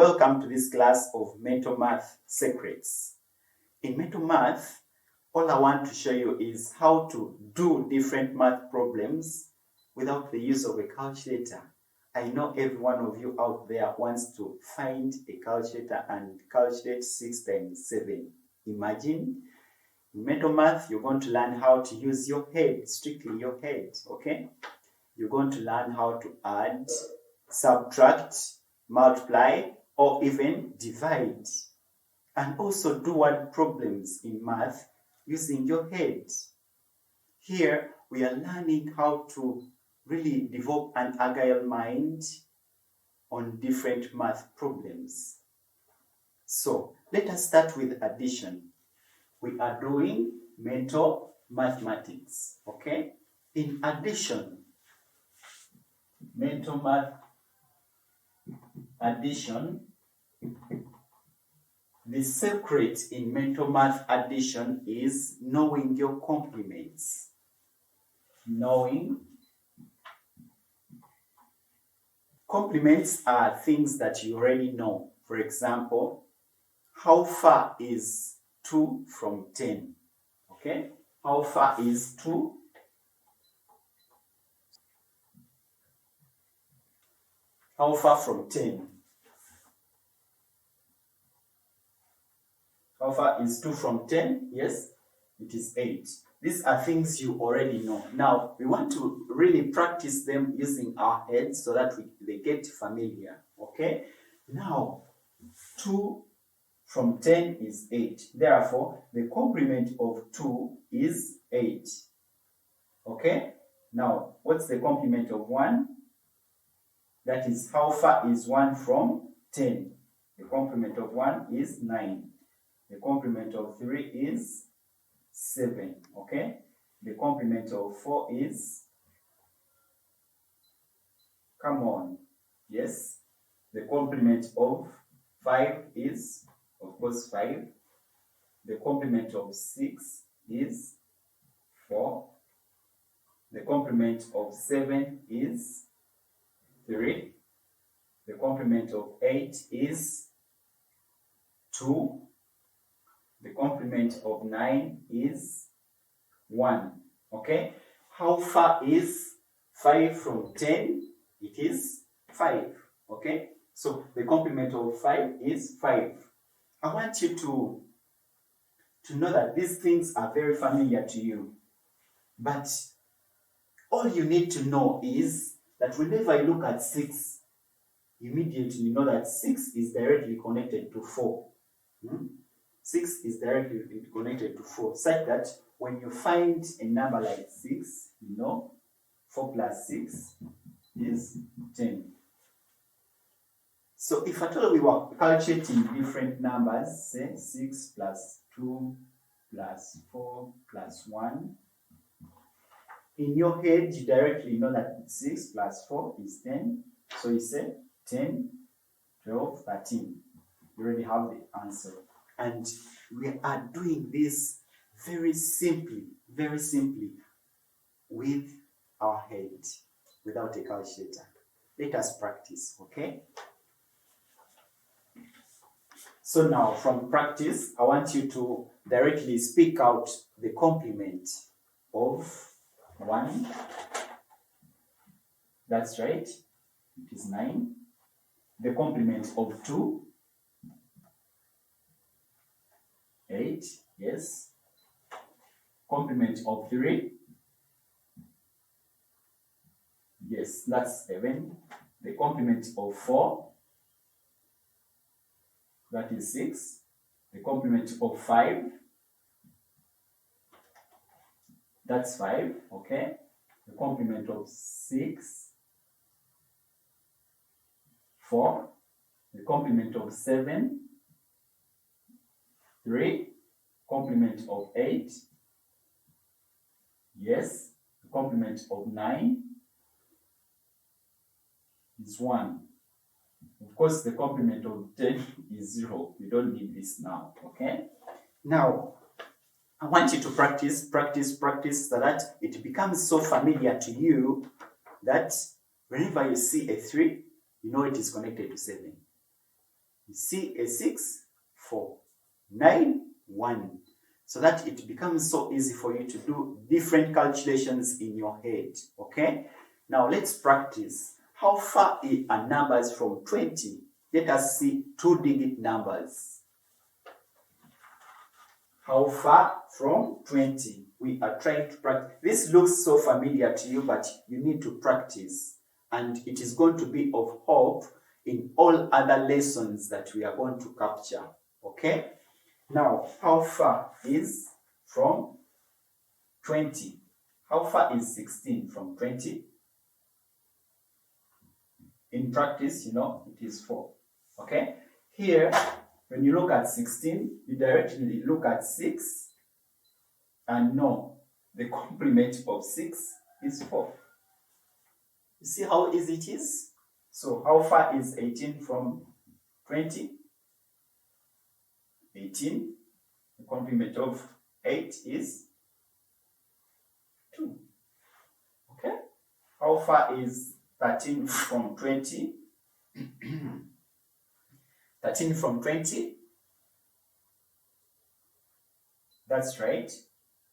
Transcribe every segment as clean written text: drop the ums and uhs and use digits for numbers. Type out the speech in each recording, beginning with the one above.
welcome to this class of Mental Math Secrets. In Mental Math, all I want to show you is how to do different math problems without the use of a calculator. I know every one of you out there wants to find a calculator and calculate 6 times 7. Imagine, in Mental Math, you're going to learn how to use your head, strictly your head, okay? You're going to learn how to add, subtract, multiply, or even divide. And also do word problems in math using your head. Here, we are learning how to really develop an agile mind on different math problems. So, let us start with addition. We are doing mental mathematics, okay? In addition, mental math addition, the secret in mental math addition is knowing your complements. Knowing complements are things that you already know. For example, how far is 2 from 10? Okay? How far is 2? How far from 10? How far is 2 from 10? Yes, it is 8. These are things you already know. Now, we want to really practice them using our heads so that they get familiar. Okay? Now, 2 from 10 is 8. Therefore, the complement of 2 is 8. Okay? Now, what's the complement of 1? That is, how far is 1 from 10? The complement of 1 is 9. The complement of 3 is 7. Okay? The complement of 4 is, come on, yes. The complement of 5 is, of course, 5. The complement of 6 is 4. The complement of 7 is 3. The complement of 8 is 2. The complement of 9 is 1. Okay? How far is 5 from 10? It is 5. Okay? So the complement of 5 is 5. I want you to know that these things are very familiar to you. But all you need to know is that whenever you look at 6, immediately you know that 6 is directly connected to 4. 6 is directly connected to 4, such that when you find a number like 6, you know 4 plus 6 is 10. So if at all we were calculating different numbers, say 6 plus 2 plus 4 plus 1, in your head you directly know that 6 plus 4 is 10. So you say 10, 12, 13. You already have the answer. And we are doing this very simply with our head, without a calculator. Let us practice, okay? So now, from practice, I want you to directly speak out the complement of 1. That's right, it is 9. The complement of 2, 8, yes. Complement of 3, yes, that's 7. The complement of 4, that is 6. The complement of 5, that's 5, okay. The complement of 6, 4. The complement of 7, 3. Complement of 8, yes. The complement of 9 is 1. Of course, the complement of 10 is 0. We don't need this now, okay? Now, I want you to practice so that it becomes so familiar to you that whenever you see a 3, you know it is connected to 7. You see a 6, 4, 9, 1. So that it becomes so easy for you to do different calculations in your head. Okay? Now let's practice. How far are numbers from 20? Let us see 2-digit numbers. How far from 20? We are trying to practice. This looks so familiar to you, but you need to practice. And it is going to be of help in all other lessons that we are going to capture. Okay? Now, how far is from 20? How far is 16 from 20? In practice, you know, it is 4. Okay? Here, when you look at 16, you directly look at 6 and know the complement of 6 is 4. You see how easy it is? So, how far is 18 from 20? 18. The complement of 8 is 2. Okay? How far is 13 from 20? 13 from 20? That's right.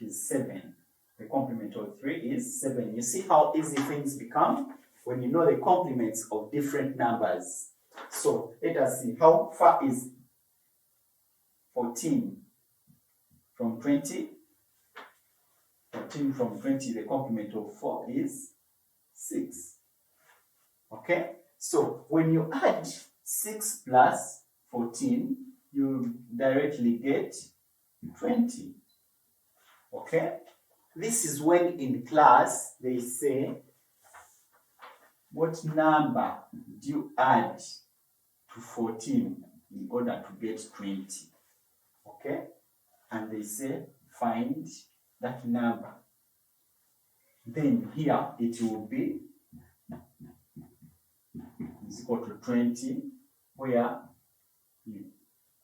It is 7. The complement of 3 is 7. You see how easy things become when you know the complements of different numbers. So let us see. How far is 14 from 20? 14 from 20, the complement of 4 is 6. Okay? So when you add 6 plus 14, you directly get 20. Okay? This is when in class they say, what number do you add to 14 in order to get 20? Okay? And they say, find that number. Then here it will be is equal to 20, where you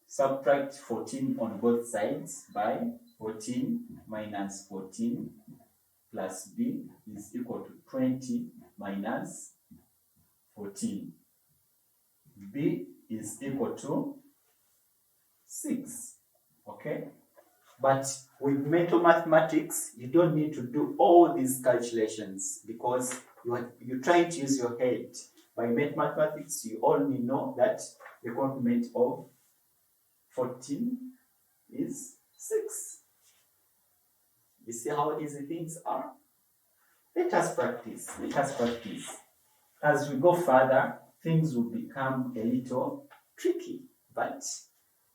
subtract 14 on both sides by 14 minus 14 plus b is equal to 20 minus 14. B is equal to 6. Okay? But with mental mathematics, you don't need to do all these calculations because you're trying to use your head. By mental mathematics, you only know that the complement of 14 is 6. You see how easy things are? Let us practice. Let us practice. As we go further, things will become a little tricky, but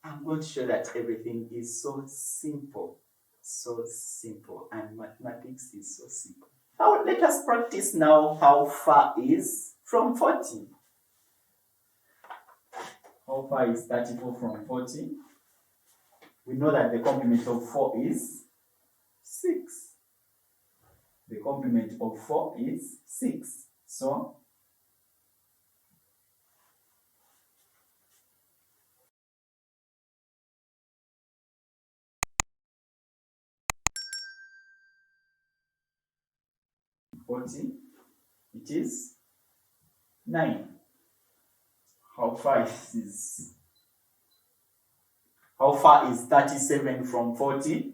I'm going to show that everything is so simple, and mathematics is so simple. Now, let us practice now. How far is from 40? How far is 34 from 40? We know that the complement of 4 is 6. The complement of 4 is 6. So, it is 9. How far is 37 from 40?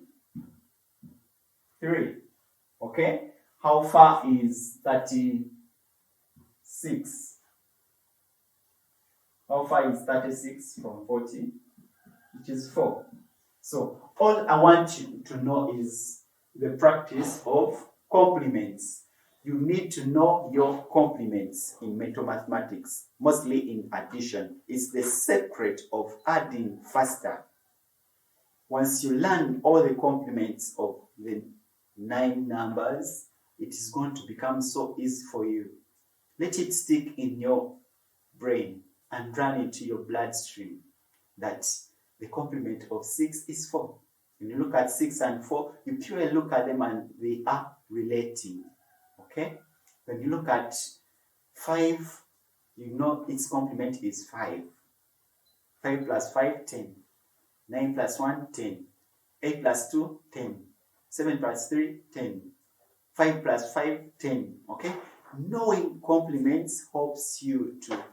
3. Okay? How far is 36? How far is 36 from 40? It is 4. So all I want you to know is the practice of complements. You need to know your complements in mental mathematics, mostly in addition. It's the secret of adding faster. Once you learn all the complements of the 9 numbers, it is going to become so easy for you. Let it stick in your brain and run into your bloodstream that the complement of 6 is 4. When you look at 6 and 4, you purely look at them and they are relating. Okay? When you look at 5, you know its complement is 5. 5 plus 5, 10. 9 plus 1, 10. 8 plus 2, 10. 7 plus 3, 10. 5 plus 5, 10. Okay? Knowing complements helps you to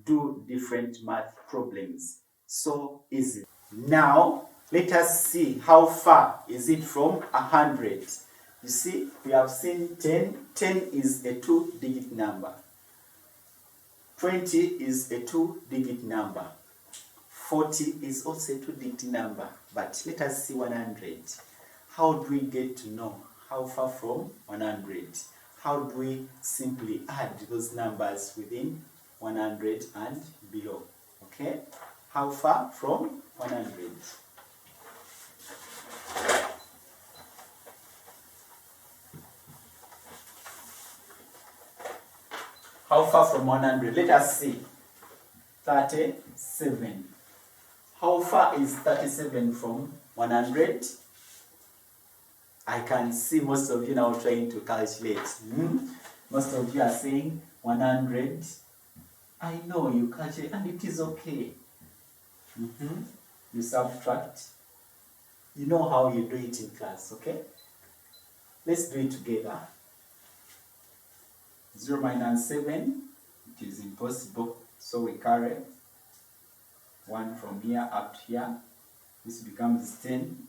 do different math problems. So easy. Now, let us see how far is it from 100. You see, we have seen 10. 10 is a 2-digit number. 20 is a 2-digit number. 40 is also a 2-digit number. But let us see 100. How do we get to know how far from 100? How do we simply add those numbers within 100 and below? Okay? How far from 100? How far from 100? Let us see. 37. How far is 37 from 100? I can see most of you now trying to calculate. Most of you are saying 100. I know you calculate, and it is okay. You subtract. You know how you do it in class, okay? Let's do it together. 0 minus 7, it is impossible. So we carry 1 from here up to here. This becomes 10.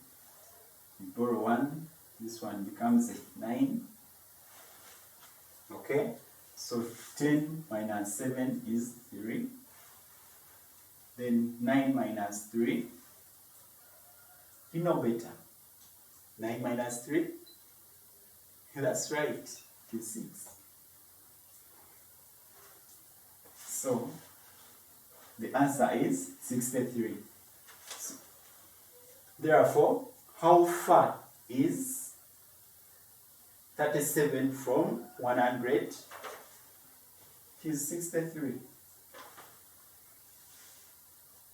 We borrow 1. This one becomes 9. Okay? So 10 minus 7 is 3. Then 9 minus 3. You know better. 9 minus 3. That's right. It is 6. So the answer is 63. So, therefore, how far is 37 from 100? It is 63.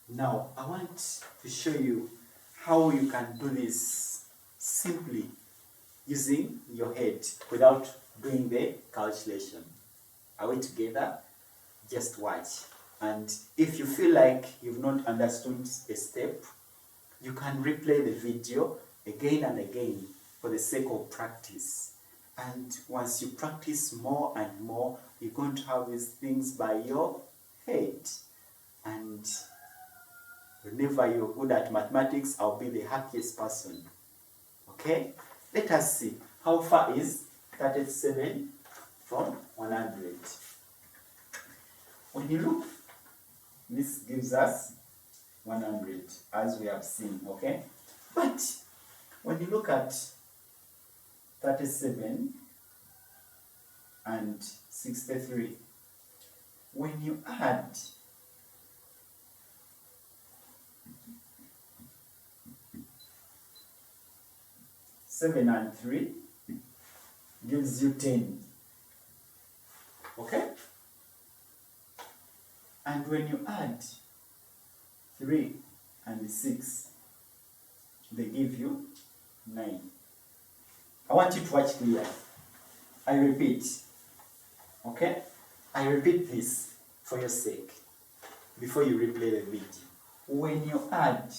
Now, I want to show you how you can do this simply using your head without doing the calculation. Are we together? Just watch. And if you feel like you've not understood a step, you can replay the video again and again for the sake of practice. And once you practice more and more, you're going to have these things by your head. And whenever you're good at mathematics, I'll be the happiest person. Okay? Let us see. How far is 37 from 100? When you look, this gives us 100, as we have seen, okay? But when you look at 37 and 63, when you add, seven and 3 gives you 10, okay? And when you add 3 and 6, they give you 9. I want you to watch clearly. I repeat, okay? I repeat this for your sake before you replay the video. When you add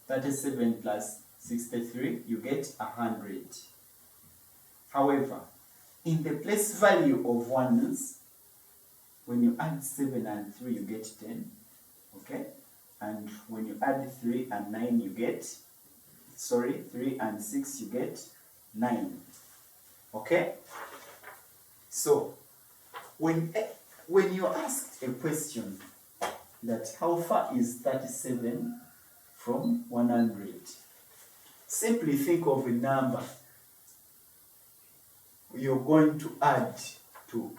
37 plus 63, you get 100. However, in the place value of ones, when you add 7 and 3, you get 10, okay? And when you add 3 and 9, you get, 3 and 6, you get 9, okay? So, when you ask a question that how far is 37 from 100, simply think of a number you're going to add to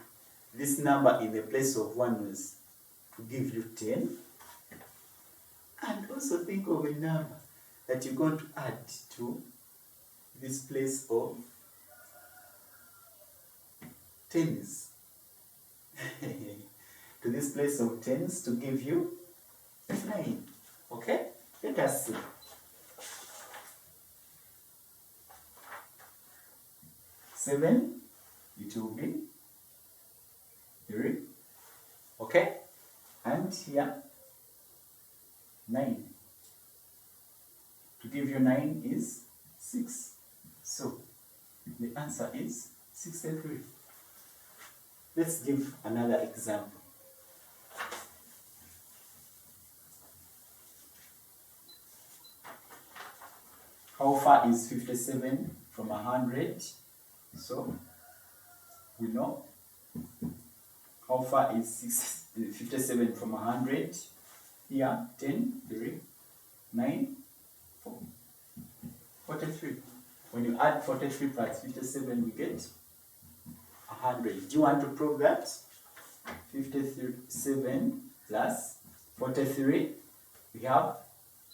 this number in the place of ones to give you 10. And also think of a number that you're going to add to this place of tens. To this place of tens to give you 9. Okay? Let us see. 7, it will be 3. Okay? And here, 9. To give you 9 is 6. So, the answer is 63. Let's give another example. How far is 57 from 100? So we know how far is 57 from 100. Here 10, 3, 9, 4, 43. When you add 43 plus 57, we get 100. Do you want to prove that? 57 plus 43, we have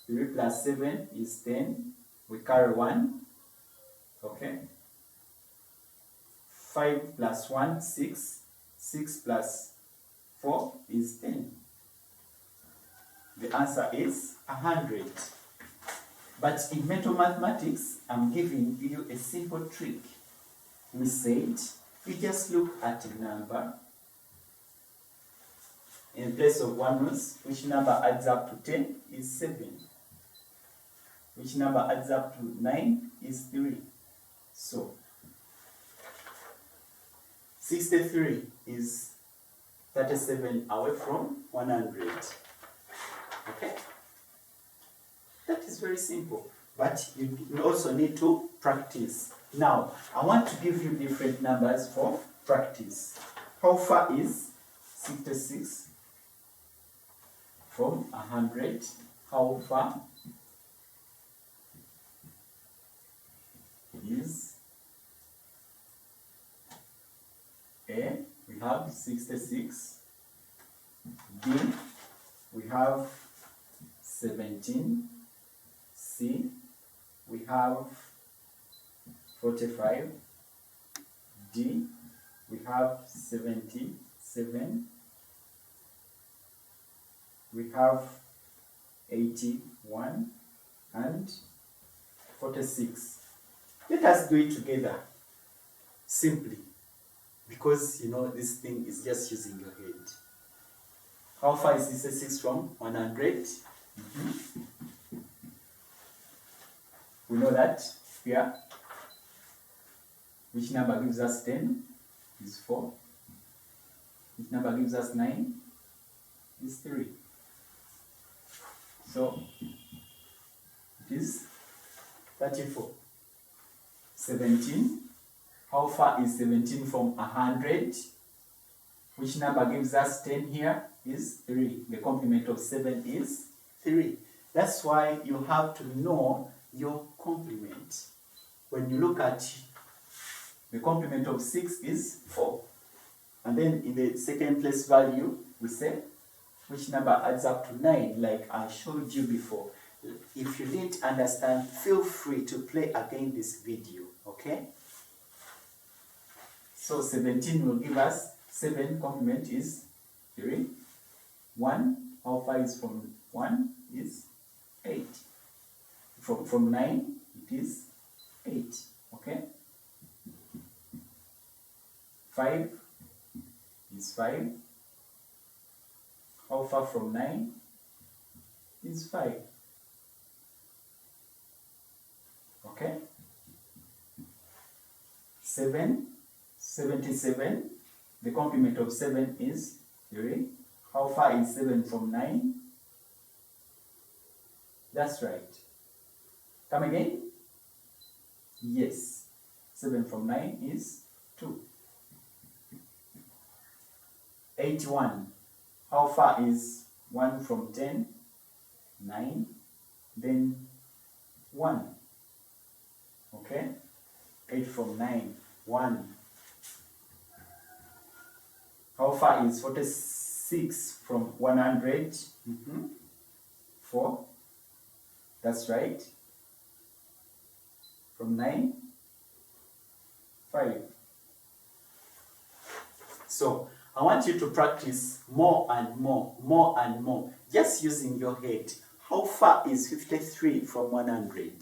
3 plus 7 is 10. We carry 1. Okay. 5 plus 1, 6. 6 plus 4 is 10. The answer is 100. But in mental mathematics, I'm giving you a simple trick. We said, you just look at a number. In place of 1 ones, which number adds up to 10 is 7. Which number adds up to 9 is 3. So, 63 is 37 away from 100. Okay? That is very simple. But you also need to practice. Now, I want to give you different numbers for practice. How far is 66 from 100? How far is A? We have 66. B, we have 17. C, we have 45. D, we have 77. We have 81 and 46. Let us do it together, simply, because you know this thing is just using your head. How far is 66 from 100? We know that here, which number gives us 10 is 4. Which number gives us 9 is 3. So, it is 34. 17. How far is 17 from 100? Which number gives us 10 here is 3. The complement of 7 is 3. That's why you have to know your complement. When you look at the complement of 6 is 4. And then in the second place value, we say which number adds up to 9, like I showed you before. If you didn't understand, feel free to play again this video, okay? So 17 will give us 7 complement is 3. 1, how far is from 1 is 8. From 9, it is 8, okay? 5 is 5. How far from 9 is 5, okay? 7, 77. The complement of 7 is 3. How far is 7 from 9? That's right. Come again? Yes. 7 from 9 is 2. 81. How far is 1 from 10? 9. Then 1. Okay? 8 from 9. 1. How far is 46 from 100? 4. That's right. From 9? 5. So, I want you to practice more and more, just using your head. How far is 53 from 100?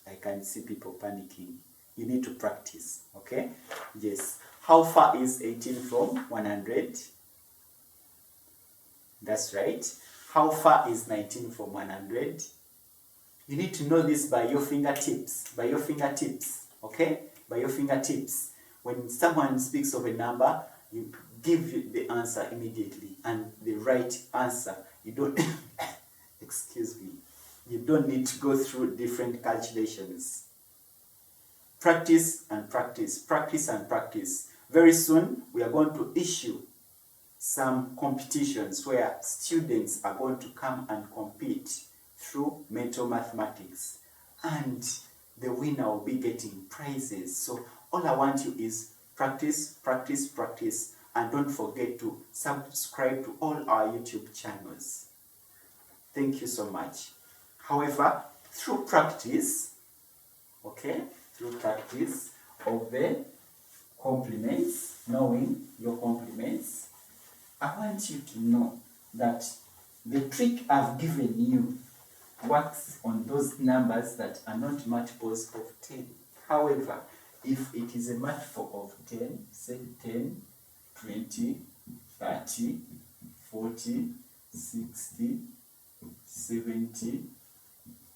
I can see people panicking. You need to practice, okay? Yes. How far is 18 from 100? That's right. How far is 19 from 100? You need to know this by your fingertips. By your fingertips, okay? By your fingertips. When someone speaks of a number, you give the answer immediately and the right answer. You don't, excuse me. You don't need to go through different calculations. Practice and practice, practice and practice. Very soon, we are going to issue some competitions where students are going to come and compete through mental mathematics. And the winner will be getting prizes. So all I want you is practice, practice, practice. And don't forget to subscribe to all our YouTube channels. Thank you so much. However, through practice, okay, through practice of the complements, knowing your complements, I want you to know that the trick I've given you works on those numbers that are not multiples of 10. However, if it is a multiple of 10, say 10, 20, 30, 40, 60, 70,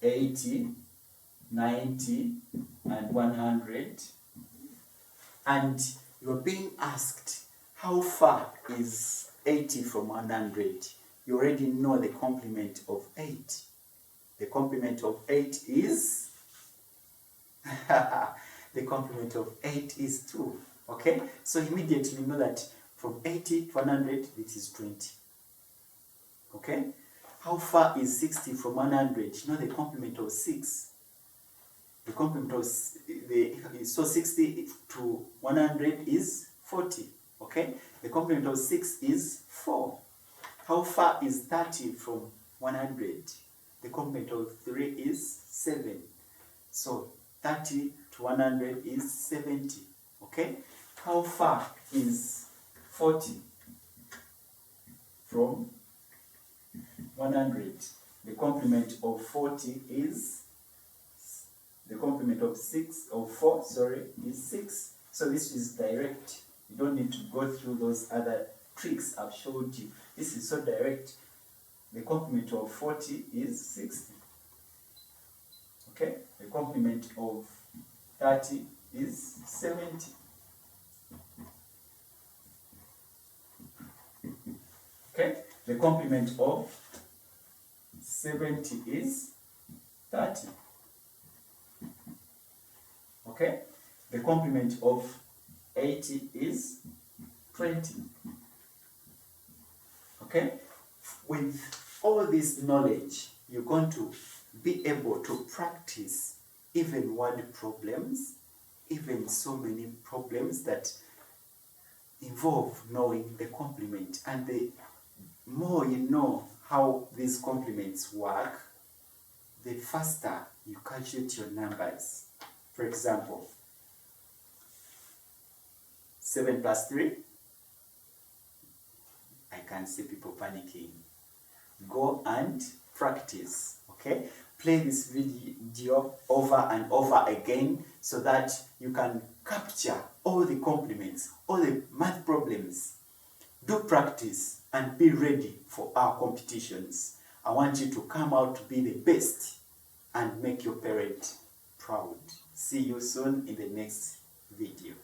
80, 90, and 100, and you're being asked how far is 80 from 100, you already know the complement of 8. The complement of 8 is the complement of 8 is 2. Okay? So immediately you know that from 80 to 100, it is 20. Okay? How far is 60 from 100? You know the complement of 6. The complement of so 60 to 100 is 40. Okay? The complement of 6 is 4. How far is 30 from 100? The complement of 3 is 7. So 30 to 100 is 70. Okay? How far is 40 from 100? The complement of 40 is, the complement of 4, is 6. So this is direct. You don't need to go through those other tricks I've showed you. This is so direct. The complement of 40 is 60. Okay? The complement of 30 is 70. Okay? The complement of 70 is 30. Okay? The complement of 80 is 20. Okay? With all this knowledge, you're going to be able to practice even word problems, even so many problems that involve knowing the complement. And the more you know how these complements work, the faster you calculate your numbers. For example, 7 plus 3, I can see people panicking. Go and practice, okay? Play this video over and over again so that you can capture all the complements, all the math problems. Do practice and be ready for our competitions. I want you to come out to be the best and make your parent proud. See you soon in the next video.